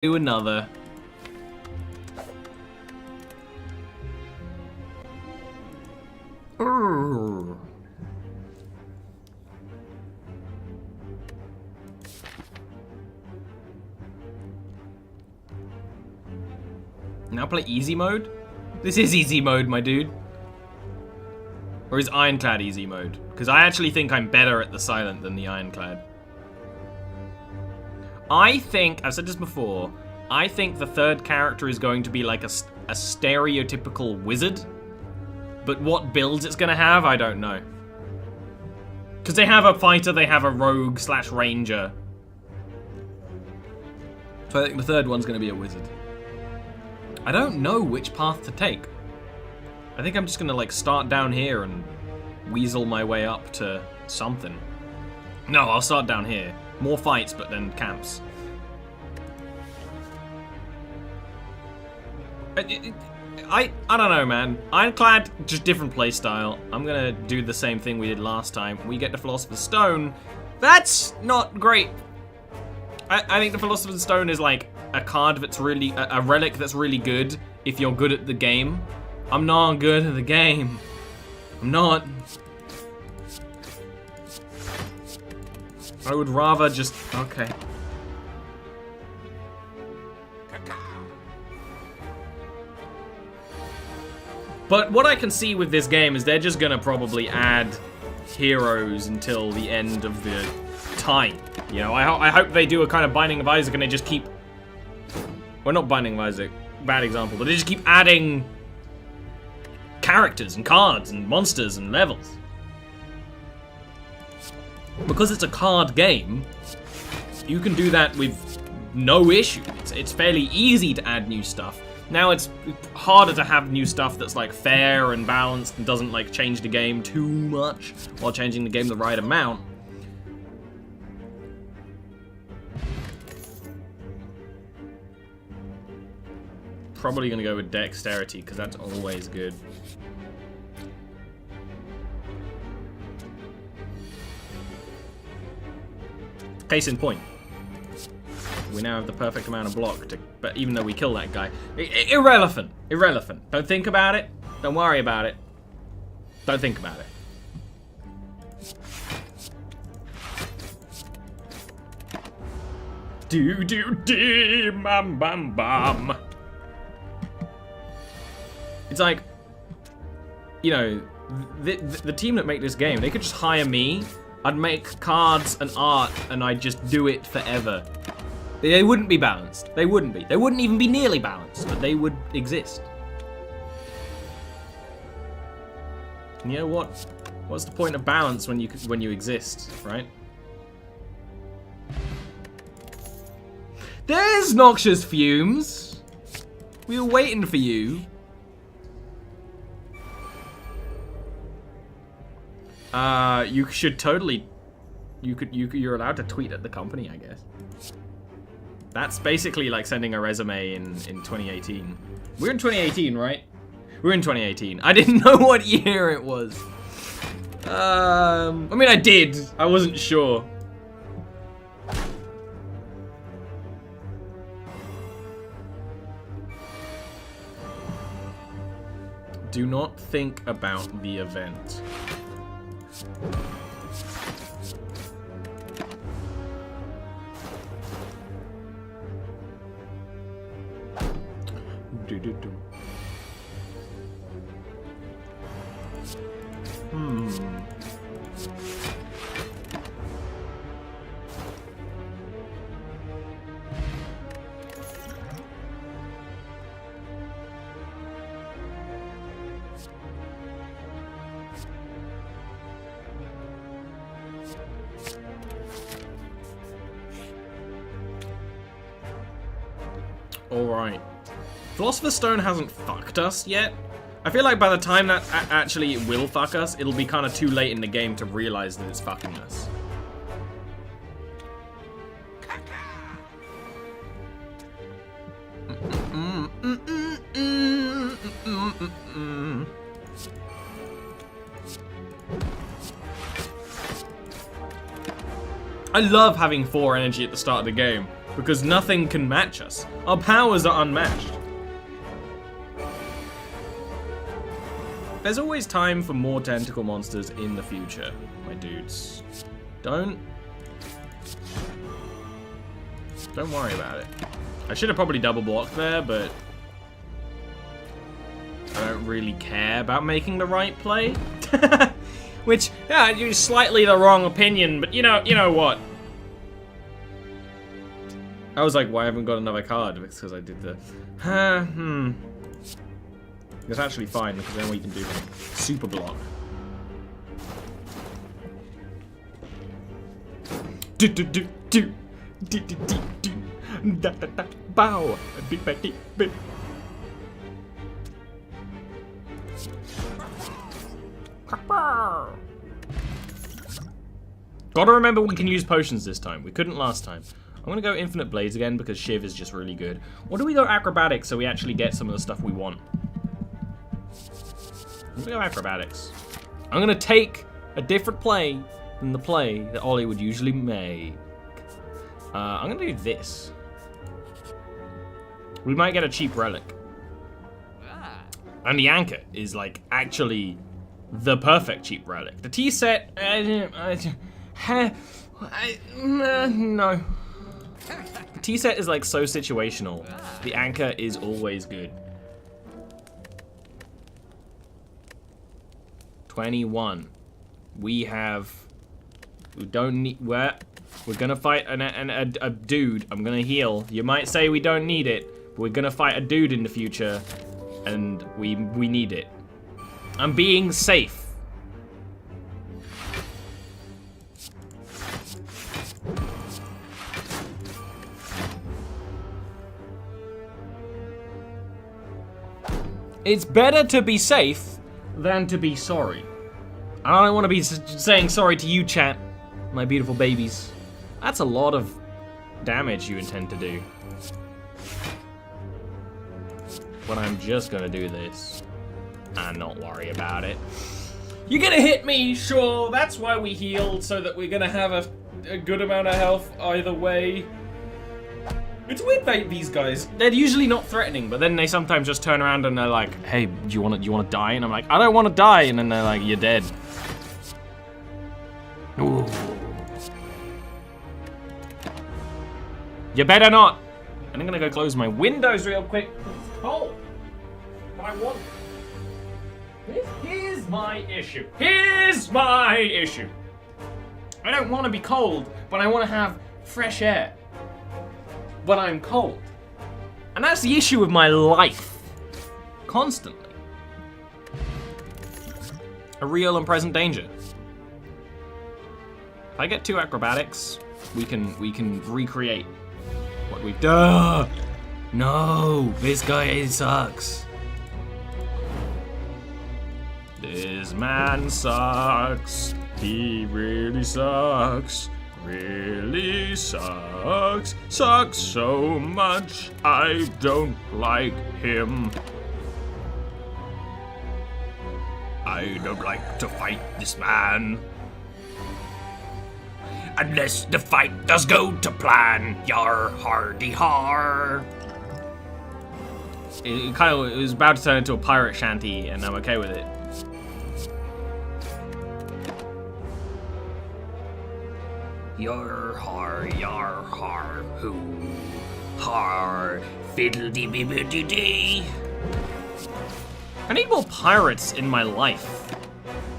do another. Now play easy mode? This is easy mode, my dude. Or is Ironclad easy mode? Because I actually think I'm better at the silent than the Ironclad. I think, I've said this before, I think the third character is going to be like a stereotypical wizard. But what builds it's gonna have, I don't know. Because they have a fighter, they have a rogue / ranger. So I think the third one's gonna be a wizard. I don't know which path to take. I think I'm just gonna like start down here and weasel my way up to something. No, I'll start down here. More fights, but then camps. I don't know, man. Ironclad, just different playstyle. I'm gonna do the same thing we did last time. We get the Philosopher's Stone. That's not great. I think the Philosopher's Stone is like a card that's really, a relic that's really good if you're good at the game. I'm not good at the game. I'm not. I would rather just, okay. But what I can see with this game is they're just gonna probably add heroes until the end of the time. You know, I hope they do a kind of Binding of Isaac and they just keep, well, not Binding of Isaac, bad example, but they just keep adding characters and cards and monsters and levels. Because it's a card game, you can do that with no issue. It's fairly easy to add new stuff. Now it's harder to have new stuff that's like fair and balanced and doesn't like change the game too much while changing the game the right amount. Probably gonna go with dexterity because that's always good. Case in point, we now have the perfect amount of block to, but even though we kill that guy, irrelevant. Don't think about it. Don't worry about it. Don't think about it. Do bam bam bam. It's like, you know, the team that make this game, they could just hire me. I'd make cards and art, and I'd just do it forever. They wouldn't be balanced. They wouldn't be. They wouldn't even be nearly balanced, but they would exist. And you know what? What's the point of balance when you exist, right? There's Noxious Fumes. We were waiting for you. You should totally. You're allowed to tweet at the company, I guess. That's basically like sending a resume in 2018. We're in 2018, right? We're in 2018. I didn't know what year it was. I mean, I did. I wasn't sure. Do not think about the event. Alright. Philosopher's Stone hasn't fucked us yet. I feel like by the time that actually it will fuck us, it'll be kind of too late in the game to realize that it's fucking us. I love having 4 energy at the start of the game. because nothing can match us. Our powers are unmatched. There's always time for more tentacle monsters in the future, my dudes. Don't worry about it. I should have probably double blocked there, but I don't really care about making the right play. Which, yeah, you're slightly the wrong opinion, but you know what? I was like, why haven't I got another card? It's because I did the... It's actually fine, because then we can do super block. Bow. Gotta remember we can use potions this time. We couldn't last time. I'm gonna go Infinite Blades again because Shiv is just really good. Or do we go Acrobatics so we actually get some of the stuff we want? I'm gonna go Acrobatics. I'm gonna take a different play than the play that Ollie would usually make. I'm gonna do this. We might get a cheap relic. And the Anchor is like actually the perfect cheap relic. The tea set, no. The tea set is like so situational. The Anchor is always good. 21. We don't need, we're gonna fight a dude. I'm gonna heal. You might say we don't need it, but we're gonna fight a dude in the future, and we need it. I'm being safe. It's better to be safe than to be sorry. I don't want to be saying sorry to you, chat, my beautiful babies. That's a lot of damage you intend to do. But I'm just gonna do this and not worry about it. You're gonna hit me, sure. That's why we healed, so that we're gonna have a good amount of health either way. It's weird about these guys. They're usually not threatening, but then they sometimes just turn around and they're like, "Hey, do you want to die?" And I'm like, "I don't want to die." And then they're like, "You're dead." Ooh. You better not. And I'm gonna go close my windows real quick. It's cold. But I want. Here's my issue. Here's my issue. I don't want to be cold, but I want to have fresh air when I'm cold. And that's the issue with my life. Constantly. A real and present danger. If I get 2 acrobatics, we can recreate what we've done. No, this guy sucks. This man sucks. He really sucks. Really sucks. Sucks so much. I don't like him. I don't like to fight this man. Unless the fight does go to plan. Yar hardy har. It was about to turn into a pirate shanty, and I'm okay with it. Yar har, hoo, har, fiddle-dee-bee-bee-dee-dee. I need more pirates in my life.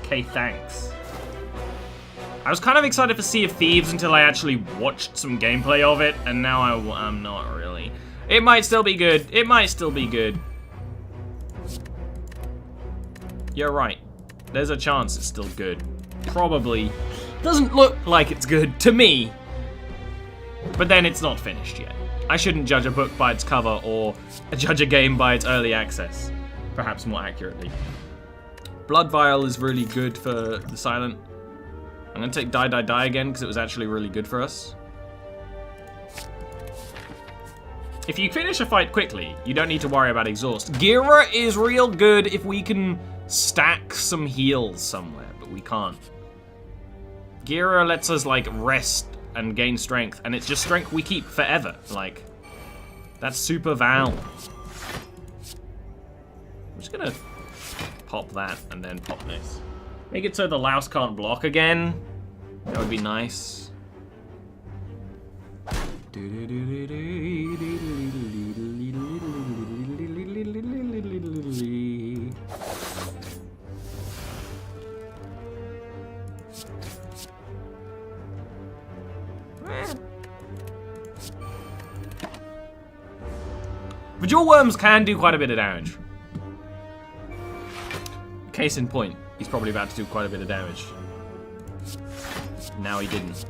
Okay, thanks. I was kind of excited for Sea of Thieves until I actually watched some gameplay of it, and now I'm not really. It might still be good. It might still be good. You're right. There's a chance it's still good. Probably. Doesn't look like it's good to me. But then it's not finished yet. I shouldn't judge a book by its cover or judge a game by its early access. Perhaps more accurately. Blood Vial is really good for the silent. I'm gonna take Die Die Die again because it was actually really good for us. If you finish a fight quickly, you don't need to worry about exhaust. Gira is real good if we can stack some heals somewhere, but we can't. Gira lets us like rest and gain strength, and it's just strength we keep forever. Like, that's super Val. I'm just gonna pop that and then pop this. Make it so the louse can't block again. That would be nice. But your worms can do quite a bit of damage. Case in point, he's probably about to do quite a bit of damage. Now he didn't.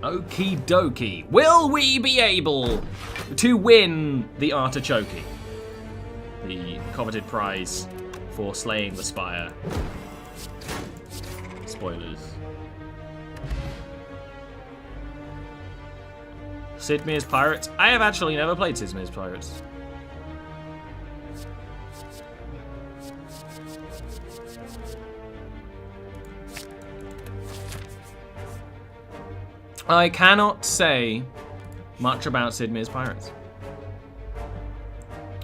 Okie dokie. Will we be able to win the artichoke? The coveted prize for slaying the spire. Spoilers. Sid Meier's Pirates? I have actually never played Sid Meier's Pirates. I cannot say much about Sid Meier's Pirates.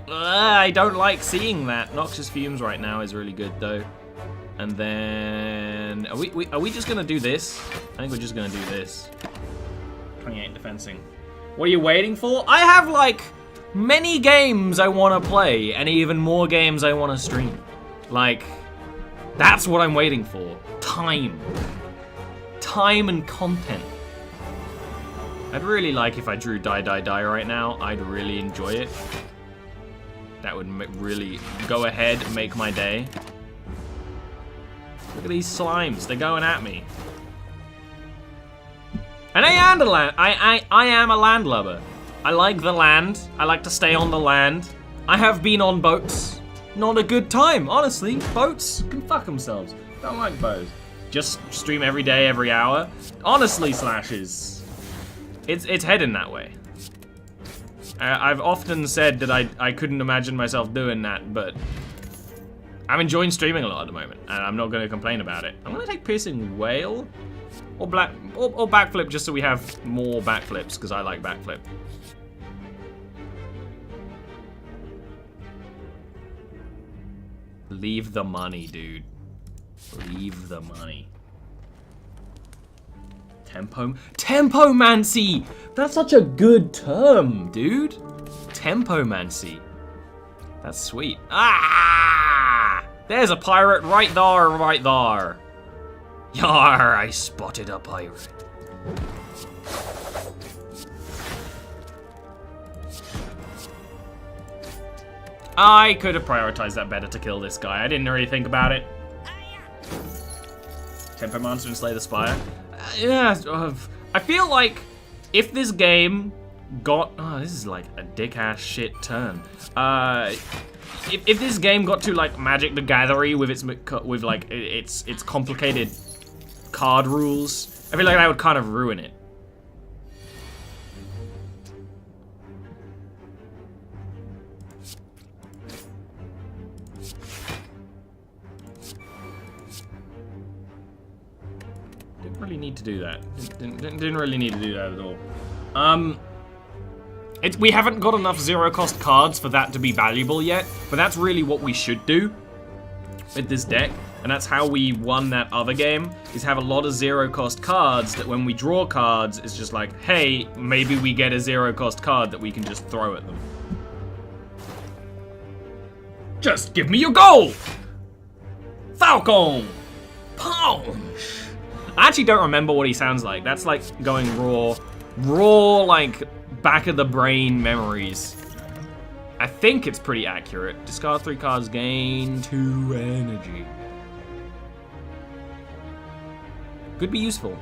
I don't like seeing that. Noxious Fumes right now is really good though. And then are we just gonna do this? I think we're just gonna do this. 28 defensing. What are you waiting for? I have like many games I want to play and even more games I want to stream. Like, that's what I'm waiting for. Time. Time and content. I'd really like if I drew Die Die Die right now. I'd really enjoy it. That would really go ahead and make my day. Look at these slimes. They're going at me. And I am a landlubber. I like the land. I like to stay on the land. I have been on boats. Not a good time, honestly. Boats can fuck themselves. Don't like boats. Just stream every day, every hour. Honestly, Slashes. It's heading that way. I've often said that I couldn't imagine myself doing that, but I'm enjoying streaming a lot at the moment, and I'm not going to complain about it. I'm going to take Piercing Whale. Or backflip, just so we have more backflips, because I like backflip. Leave the money, dude. Leave the money. Tempomancy! That's such a good term, dude. Tempomancy. That's sweet. Ah! There's a pirate right there, right there. Yar, I spotted a pirate. I could have prioritized that better to kill this guy. I didn't really think about it. Tempo Monster and Slay the Spire. Yeah, I feel like if this game got... Oh, this is like a dick-ass shit turn. If this game got to like Magic the Gathering with its complicated card rules, I feel like that would kind of ruin it. Didn't really need to do that. Didn't really need to do that at all. We haven't got enough zero-cost cards for that to be valuable yet, but that's really what we should do with this deck, and that's how we won that other game, is have a lot of zero-cost cards that when we draw cards, it's just like, hey, maybe we get a zero-cost card that we can just throw at them. Just give me your gold! Falcon! Punch! I actually don't remember what he sounds like. That's like going raw, like, back of the brain memories. I think it's pretty accurate. Discard 3 cards, gain 2 energy. Could be useful.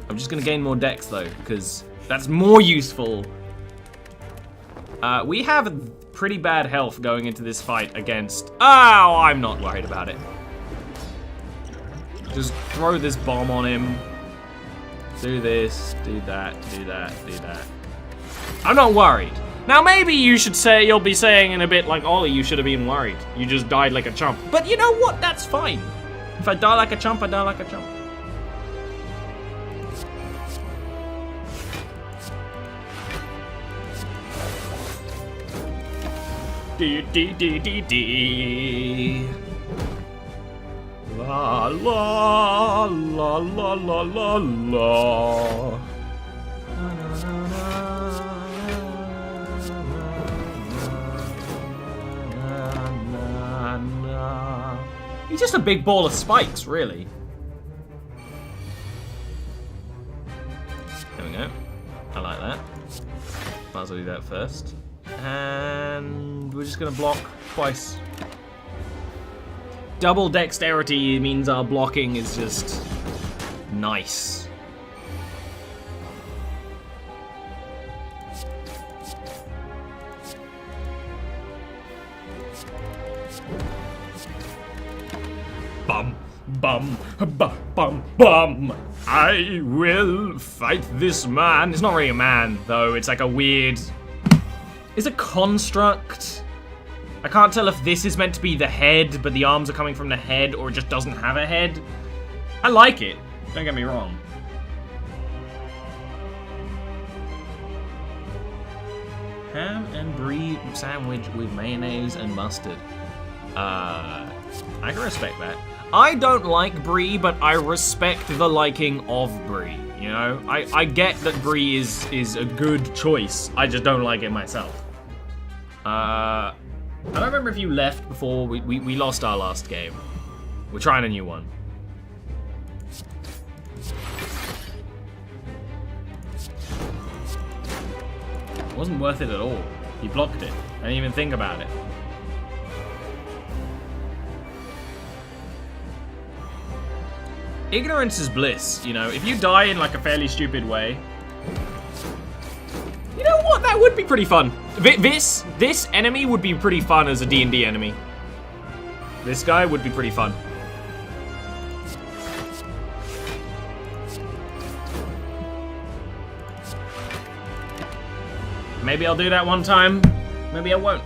I'm just gonna gain more decks though, because that's more useful. We have pretty bad health going into this fight against... Oh, I'm not worried about it. Just throw this bomb on him. Do this, do that, do that, do that. I'm not worried. Now maybe you'll be saying in a bit like, Ollie, you should have been worried. You just died like a chump. But you know what? That's fine. If I die like a chump, I die like a chump. Dee. La la la la la la la. He's just a big ball of spikes, really. There we go. I like that. Might as well do that first. And we're just gonna block twice. Double dexterity means our blocking is just nice. Bum, bum, bum, bum, bum. I will fight this man. It's not really a man, though. It's like a weird... It's a construct. I can't tell if this is meant to be the head, but the arms are coming from the head, or it just doesn't have a head. I like it. Don't get me wrong. Ham and brie sandwich with mayonnaise and mustard. I can respect that. I don't like brie, but I respect the liking of brie. You know, I get that brie is a good choice. I just don't like it myself. I don't remember if you left before we lost our last game. We're trying a new one. It wasn't worth it at all. He blocked it. I didn't even think about it. Ignorance is bliss, you know. If you die in like a fairly stupid way, you know what? That would be pretty fun. This enemy would be pretty fun as a D&D enemy. This guy would be pretty fun. Maybe I'll do that one time. Maybe I won't.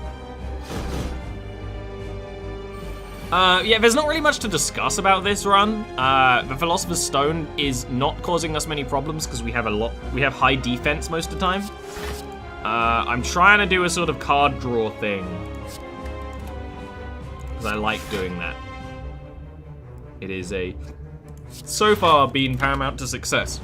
Yeah, there's not really much to discuss about this run. The Philosopher's Stone is not causing us many problems because we have high defense most of the time. I'm trying to do a sort of card draw thing because I like doing that. It is so far been paramount to success.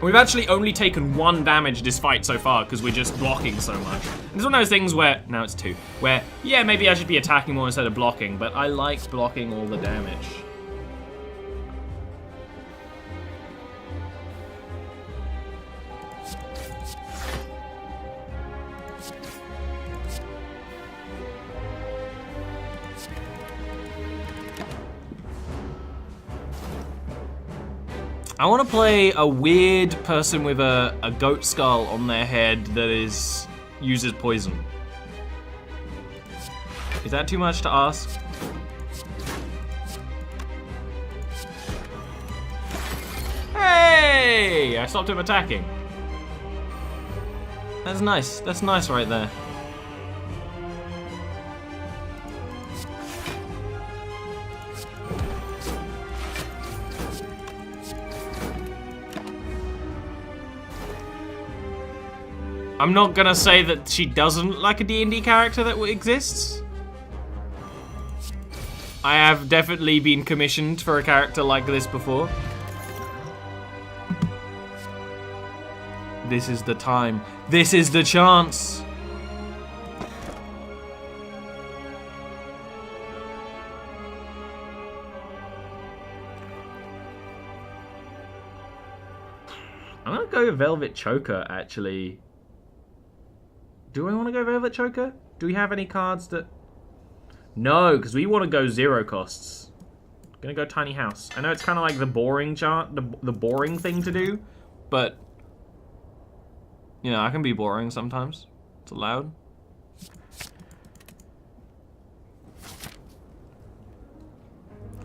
We've actually only taken 1 damage this fight so far because we're just blocking so much. And it's one of those things where, now it's 2, where, yeah, maybe I should be attacking more instead of blocking, but I like blocking all the damage. I want to play a weird person with a goat skull on their head that uses poison. Is that too much to ask? Hey! I stopped him attacking. That's nice. That's nice right there. I'm not gonna say that she doesn't like a D&D character that exists. I have definitely been commissioned for a character like this before. This is the time. This is the chance. I'm gonna go Velvet Choker, actually. Do I want to go Velvet Choker? Do we have any cards that... No, because we want to go 0 costs. Gonna go Tiny House. I know it's kind of like the boring chart, the boring thing to do, but... You know, I can be boring sometimes. It's allowed.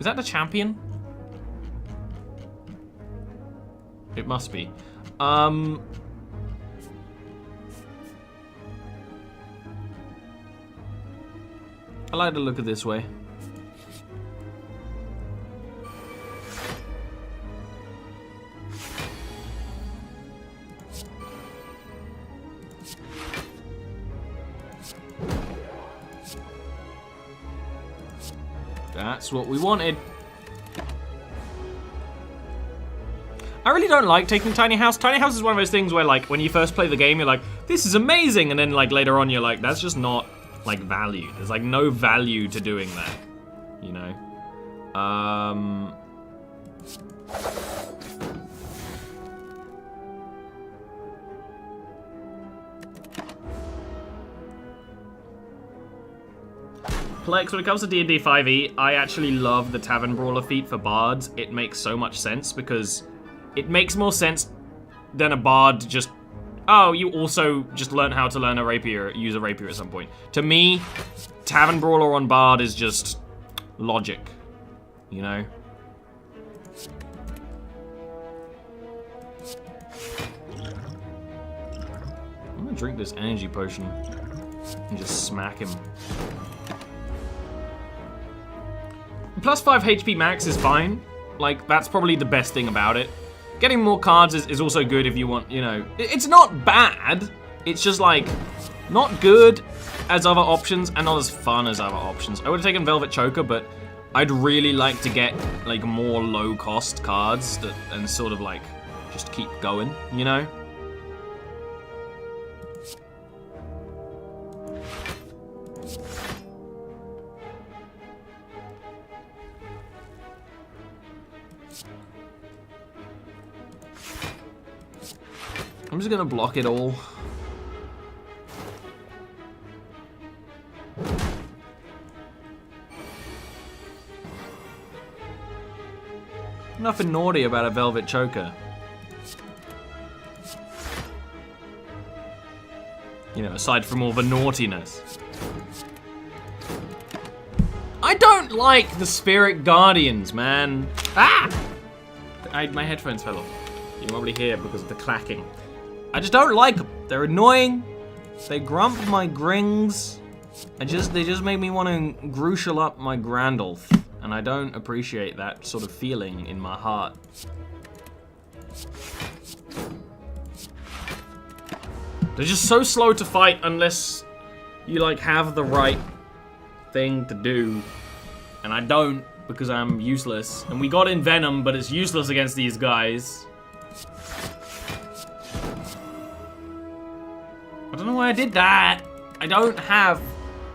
Is that the champion? It must be. I like to look at this way. That's what we wanted. I really don't like taking Tiny House. Tiny House is one of those things where, like, when you first play the game, you're like, this is amazing, and then, like, later on you're like, that's just not, like, value. There's, like, no value to doing that, you know? Plex, when it comes to D&D 5e, I actually love the Tavern Brawler feat for bards. It makes so much sense because it makes more sense than a bard just, oh, you also just learn how to learn a rapier, use a rapier at some point. To me, Tavern Brawler on bard is just logic, you know? I'm gonna drink this energy potion and just smack him. Plus 5 HP max is fine. Like, that's probably the best thing about it. Getting more cards is also good if you want, you know... It's not bad. It's just, like, not good as other options and not as fun as other options. I would have taken Velvet Choker, but I'd really like to get, like, more low-cost cards that, and sort of, like, just keep going, you know? I'm just gonna block it all. Nothing naughty about a Velvet Choker. You know, aside from all the naughtiness. I don't like the Spirit Guardians, man. Ah! My headphones fell off. You can probably hear it because of the clacking. I just don't like them. They're annoying. They grump my grings. They just make me want to grucial up my Grandolph. And I don't appreciate that sort of feeling in my heart. They're just so slow to fight unless you, like, have the right thing to do. And I don't, because I'm useless. And we got in Venom, but it's useless against these guys. I don't know why I did that. I don't have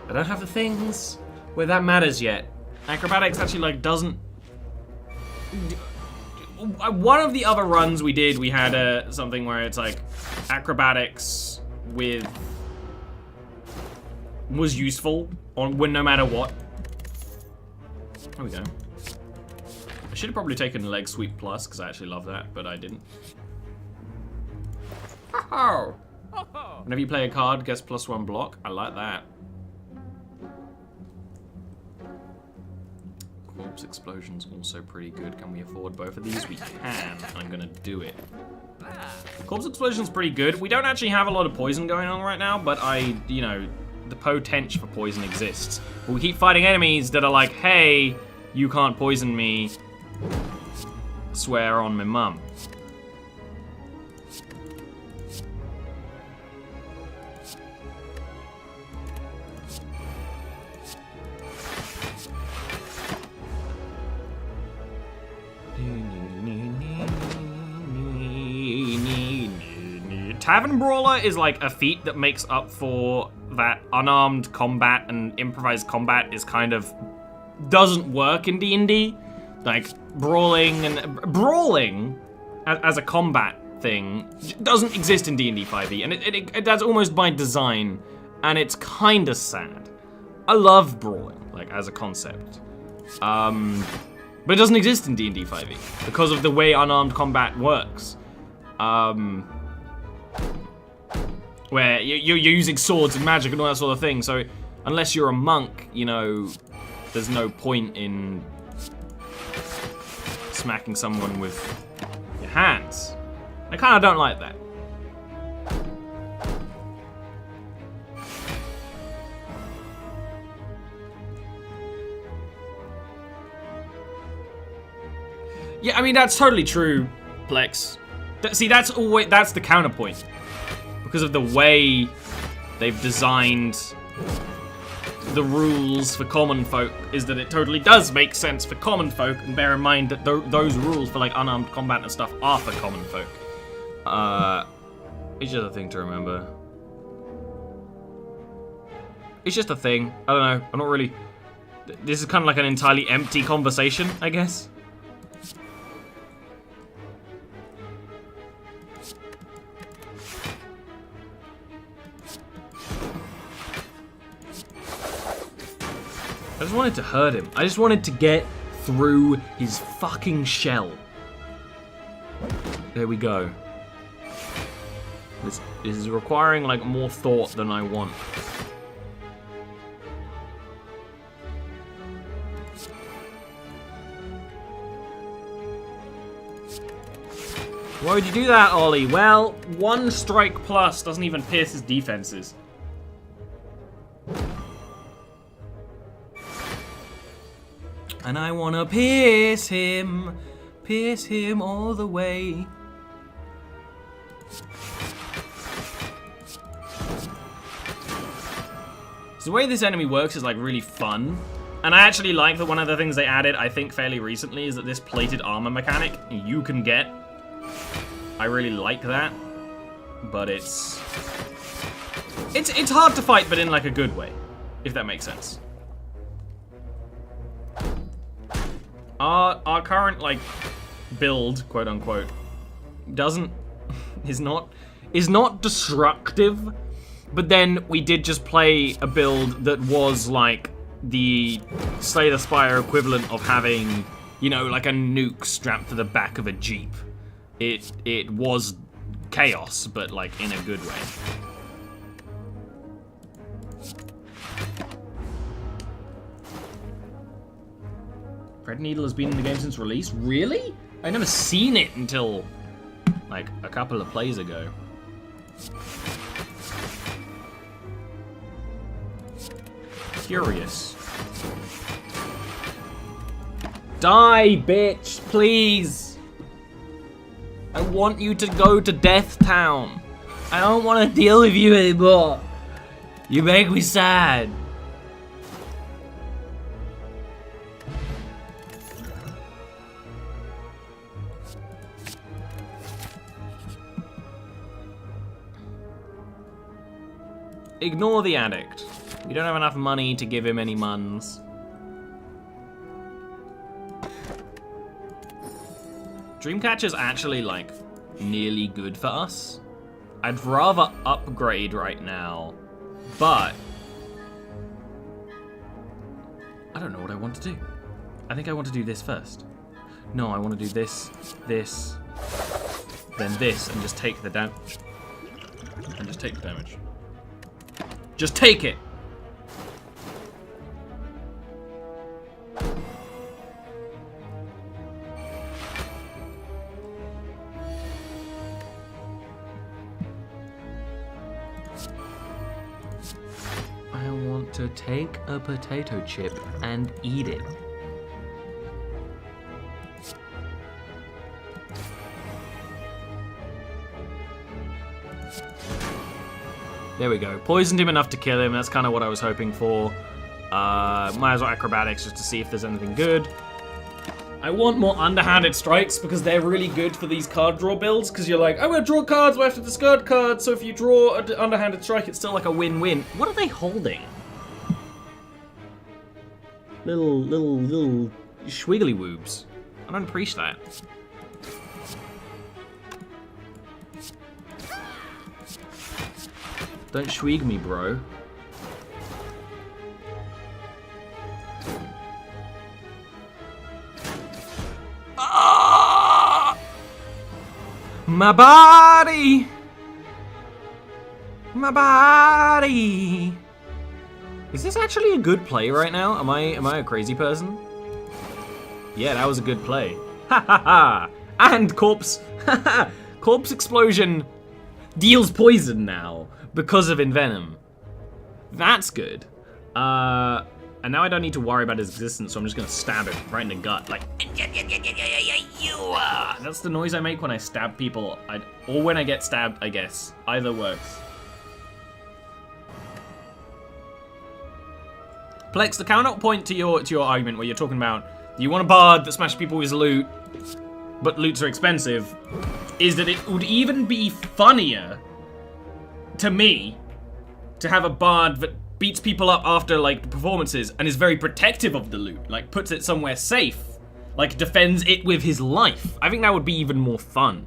the things where that matters yet. Acrobatics actually, like, doesn't... One of the other runs we did, we had something where it's like acrobatics was useful when no matter what. There we go. I should have probably taken leg sweep plus because I actually love that, but I didn't. Oh. Whenever you play a card, gets +1 block. I like that. Corpse Explosion's also pretty good. Can we afford both of these? We can. I'm gonna do it. Corpse Explosion's pretty good. We don't actually have a lot of poison going on right now, but you know, the potential for poison exists. But we keep fighting enemies that are like, hey, you can't poison me. Swear on my mum. Tavern Brawler is like a feat that makes up for that unarmed combat and improvised combat is kind of doesn't work in D&D. Like brawling as a combat thing doesn't exist in D&D 5e, and that's almost by design, and it's kind of sad. I love brawling like as a concept, but it doesn't exist in D&D 5e because of the way unarmed combat works. Where you're using swords and magic and all that sort of thing, so unless you're a monk, you know, there's no point in smacking someone with your hands. I kind of don't like that. Yeah, I mean, that's totally true, Plex. See, that's the counterpoint. Because of the way they've designed the rules for common folk is that it totally does make sense for common folk, and bear in mind that those rules for like unarmed combat and stuff are for common folk. It's just a thing to remember. It's just a thing. I don't know. I'm not really... This is kind of like an entirely empty conversation, I guess. I just wanted to hurt him. I just wanted to get through his fucking shell. There we go. This is requiring like more thought than I want. Why would you do that, Ollie? Well, 1 strike plus doesn't even pierce his defenses. And I wanna pierce him all the way. So the way this enemy works is like really fun. And I actually like that one of the things they added, I think fairly recently, is that this plated armor mechanic you can get. I really like that. But it's hard to fight, but in like a good way, if that makes sense. Our current like build, quote unquote, is not destructive, but then we did just play a build that was like the Slay the Spire equivalent of having, you know, like a nuke strapped to the back of a Jeep. It was chaos, but like in a good way. Red Needle has been in the game since release? Really? I've never seen it until, like, a couple of plays ago. Curious. Die, bitch, please! I want you to go to Death Town. I don't want to deal with you anymore. You make me sad. Ignore the addict. We don't have enough money to give him any muns. Dreamcatcher's actually, like, nearly good for us. I'd rather upgrade right now, but I don't know what I want to do. I think I want to do this first. No, I want to do this, this, then this, and just take the damage. And just take the damage. Just take it! I want to take a potato chip and eat it. There we go. Poisoned him enough to kill him. That's kind of what I was hoping for. Might as well acrobatics just to see if there's anything good. I want more underhanded strikes because they're really good for these card draw builds. Because you're like, I'm going to draw cards, but I have to discard cards. So if you draw an underhanded strike, it's still like a win-win. What are they holding? Little schwiggly woobs. I don't appreciate that. Don't schwig me, bro. Ah! My body! My body! Is this actually a good play right now? Am I a crazy person? Yeah, that was a good play. Ha ha ha! And corpse corpse explosion deals poison now. Because of Envenom. That's good. And now I don't need to worry about his existence, so I'm just gonna stab him right in the gut. Like, that's the noise I make when I stab people. Or when I get stabbed, I guess. Either works. Plex, the counterpoint to your argument where you're talking about you want a bard that smashes people with loot, but loots are expensive, is that it would even be funnier to me to have a bard that beats people up after like performances and is very protective of the loot, like puts it somewhere safe, like defends it with his life. I think that would be even more fun.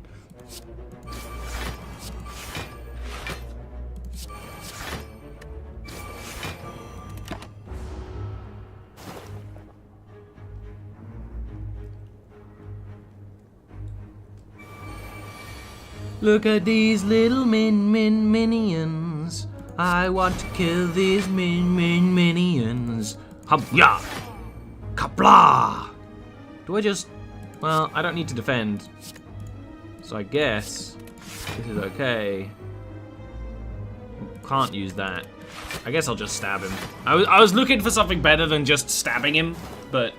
Look at these little minions. I want to kill these minions. Hum-ya! Kapla! Do I just... Well, I don't need to defend. So I guess this is okay. Can't use that. I guess I'll just stab him. I was looking for something better than just stabbing him, but...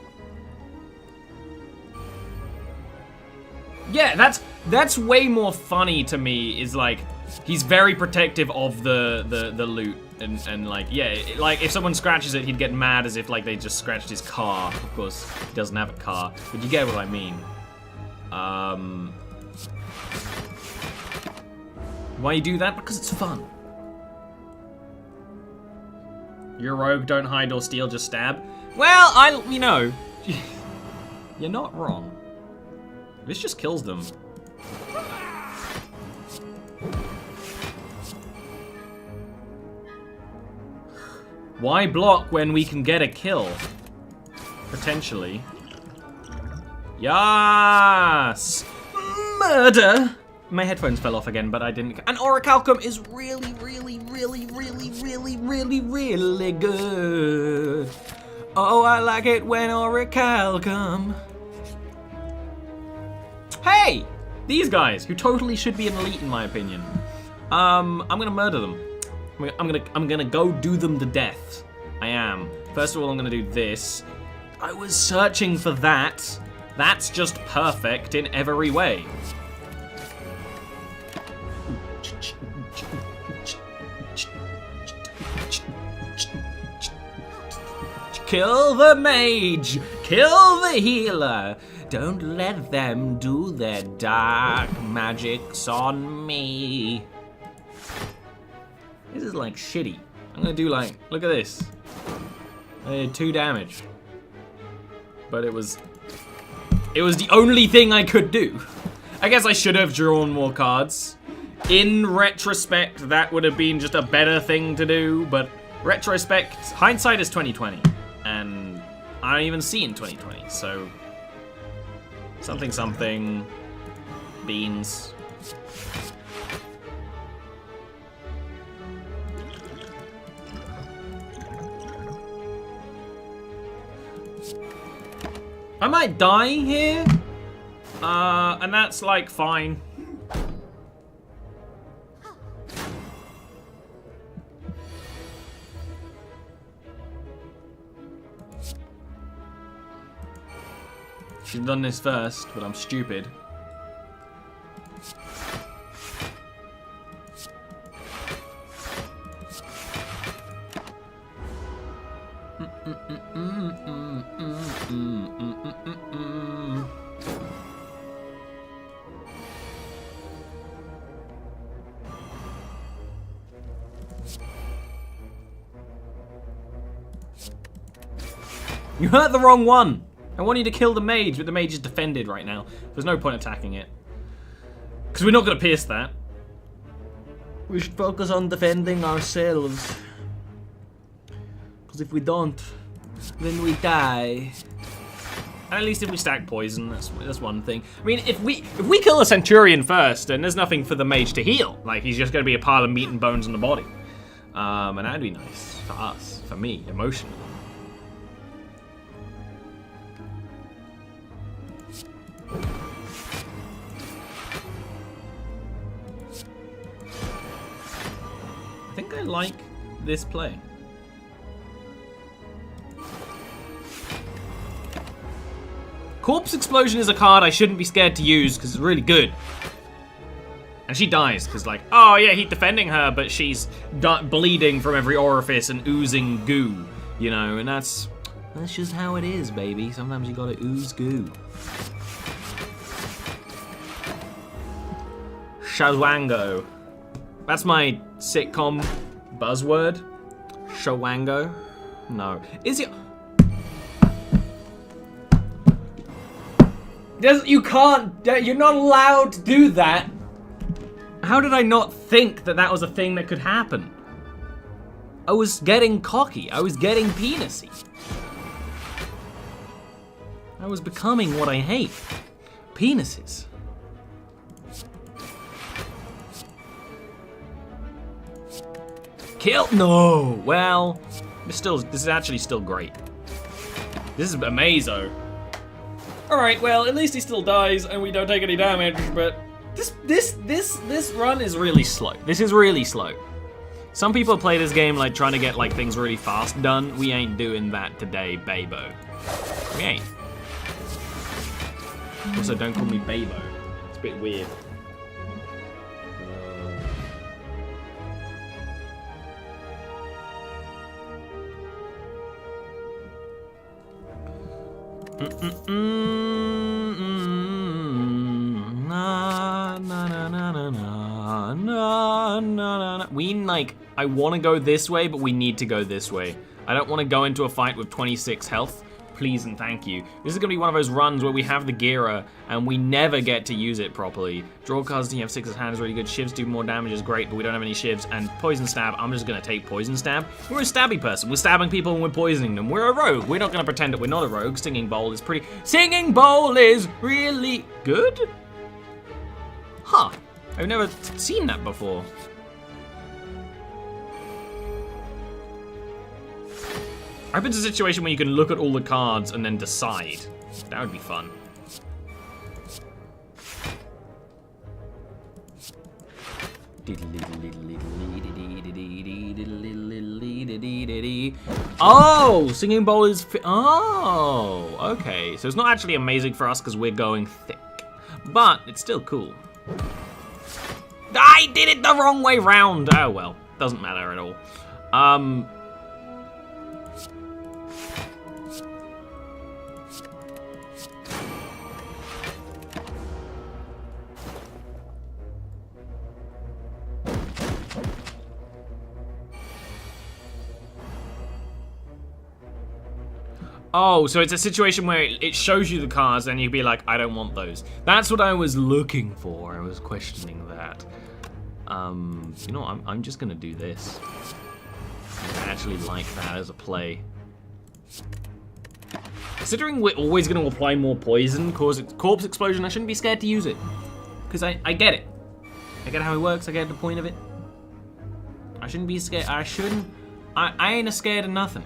Yeah, that's way more funny to me, is like, he's very protective of the loot, and like, yeah, like if someone scratches it, he'd get mad as if like they just scratched his car. Of course, he doesn't have a car, but you get what I mean. Why you do that? Because it's fun. You're a rogue, don't hide or steal, just stab. Well, you know, you're not wrong. This just kills them. Why block when we can get a kill? Potentially. Yes! Murder! My headphones fell off again, but I didn't. And orichalcum is really, really, really, really, really, really, really good. Oh, I like it when orichalcum. Hey! These guys, who totally should be an elite in my opinion. I'm gonna murder them. I'm gonna go do them to death. I am. First of all, I'm gonna do this. I was searching for that. That's just perfect in every way. Kill the mage! Kill the healer! Don't let them do their dark magics on me. This is like shitty. I'm gonna do like, look at this. I did 2 damage. But it was the only thing I could do. I guess I should have drawn more cards. In retrospect, that would have been just a better thing to do, but retrospect, hindsight is 2020. And I don't even see in 2020, so something, beans. I might die here, and that's like fine. Should've done this first, but I'm stupid. You hurt the wrong one! I want you to kill the mage, but the mage is defended right now. There's no point attacking it. Because we're not going to pierce that. We should focus on defending ourselves. Because if we don't, then we die. And at least if we stack poison, that's one thing. I mean, if we kill a centurion first, then there's nothing for the mage to heal. Like, he's just going to be a pile of meat and bones in the body. And that'd be nice for us, for me, emotionally. I think I like this play. Corpse Explosion is a card I shouldn't be scared to use because it's really good. And she dies because like, oh yeah, he's defending her, but she's bleeding from every orifice and oozing goo. You know, and that's just how it is, baby. Sometimes you gotta ooze goo. Shawango. That's my sitcom buzzword. Shawango. No. Is it? You can't. You're not allowed to do that. How did I not think that that was a thing that could happen? I was getting cocky. I was getting penisy. I was becoming what I hate. Penises. Kill? No. Well, this is actually still great. This is amazo. All right. Well, at least he still dies, and we don't take any damage. But this run is really slow. This is really slow. Some people play this game like trying to get like things really fast done. We ain't doing that today, Babo. We ain't. Also, don't call me Babo. It's a bit weird. I want to go this way, but we need to go this way. I don't want to go into a fight with 26 health. Please and thank you. This is going to be one of those runs where we have the Gira and we never get to use it properly. Draw cards and you have 6 hand is really good. Shivs do more damage is great, but we don't have any Shivs. And Poison Stab, I'm just going to take Poison Stab. We're a stabby person. We're stabbing people and we're poisoning them. We're a rogue. We're not going to pretend that we're not a rogue. Singing Bowl is really good? Huh. I've never seen that before. I hope it's a situation where you can look at all the cards and then decide. That would be fun. Oh, Singing Bowl is... Oh, okay. So it's not actually amazing for us because we're going thick. But it's still cool. I did it the wrong way round. Oh, well. Doesn't matter at all. Oh, so it's a situation where it shows you the cards and you'd be like, I don't want those. That's what I was looking for. I was questioning that. You know, I'm just gonna do this. I actually like that as a play. Considering we're always gonna apply more poison, cause corpse explosion, I shouldn't be scared to use it. Because I get it. I get how it works, I get the point of it. I shouldn't be scared, I ain't scared of nothing.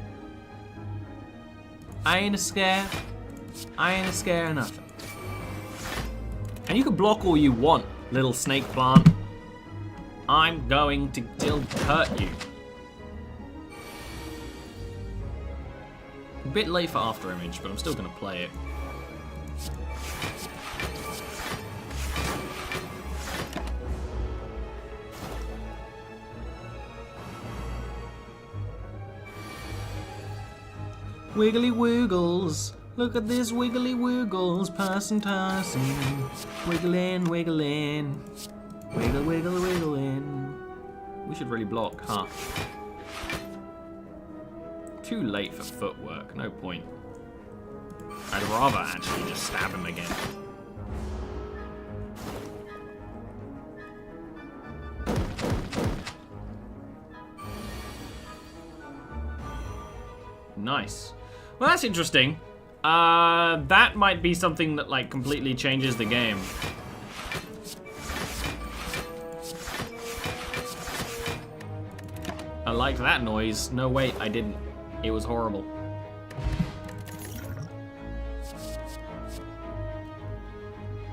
I ain't scared of nothing. And you can block all you want, little snake plant. I'm going to still hurt you. A bit late for after image, but I'm still gonna play it. Wiggly woogles, look at this wiggly woogles, passing, tossing, wiggling, wiggling, wiggle, wiggle, wiggling. We should really block, huh? Too late for footwork, no point. I'd rather actually just stab him again. Nice. Well, that's interesting. That might be something that, like, completely changes the game. I liked that noise. No, wait, I didn't. It was horrible.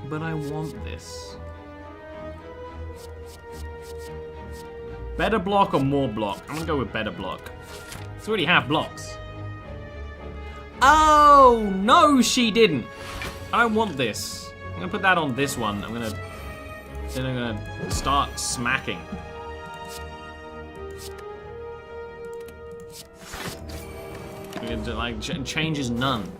But I want this. Better block or more block? I'm gonna go with better block. It's already half blocks. Oh, no, she didn't. I don't want this. I'm gonna put that on this one. Then I'm gonna start smacking. it changes none.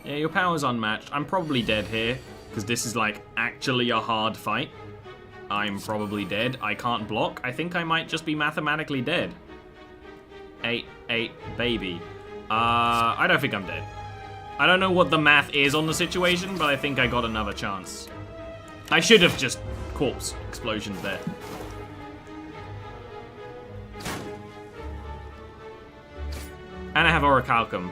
Yeah, your power's unmatched. I'm probably dead here, because this is, like, actually a hard fight. I'm probably dead. I can't block. I think I might just be mathematically dead. 8, baby. I don't think I'm dead. I don't know what the math is on the situation, but I think I got another chance. I should have just corpse explosions there. And I have Orichalcum.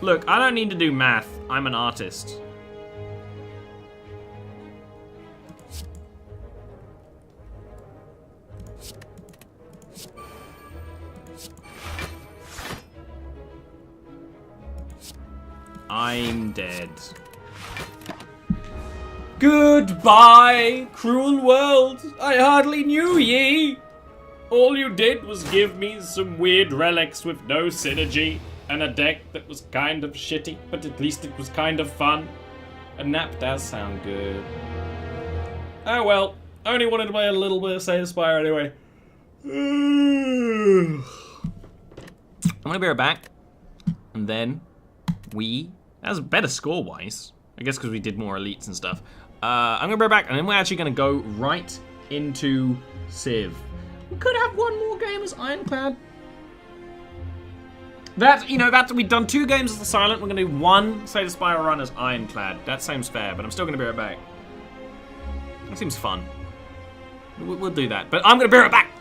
Look, I don't need to do math. I'm an artist. I'm dead. Goodbye, cruel world. I hardly knew ye. All you did was give me some weird relics with no synergy. And a deck that was kind of shitty, but at least it was kind of fun. A nap does sound good. Oh well, I only wanted to play a little bit of Slay The Spire anyway. I'm gonna be right back. And then that was better score-wise. I guess because we did more elites and stuff. I'm gonna be right back, and then we're actually gonna go right into Civ. We could have one more game as Ironclad. We've done 2 games as the Silent. We're gonna do 1 Slay The Spire run as Ironclad. That seems fair, but I'm still gonna be right back. That seems fun. We'll do that, but I'm gonna be right back.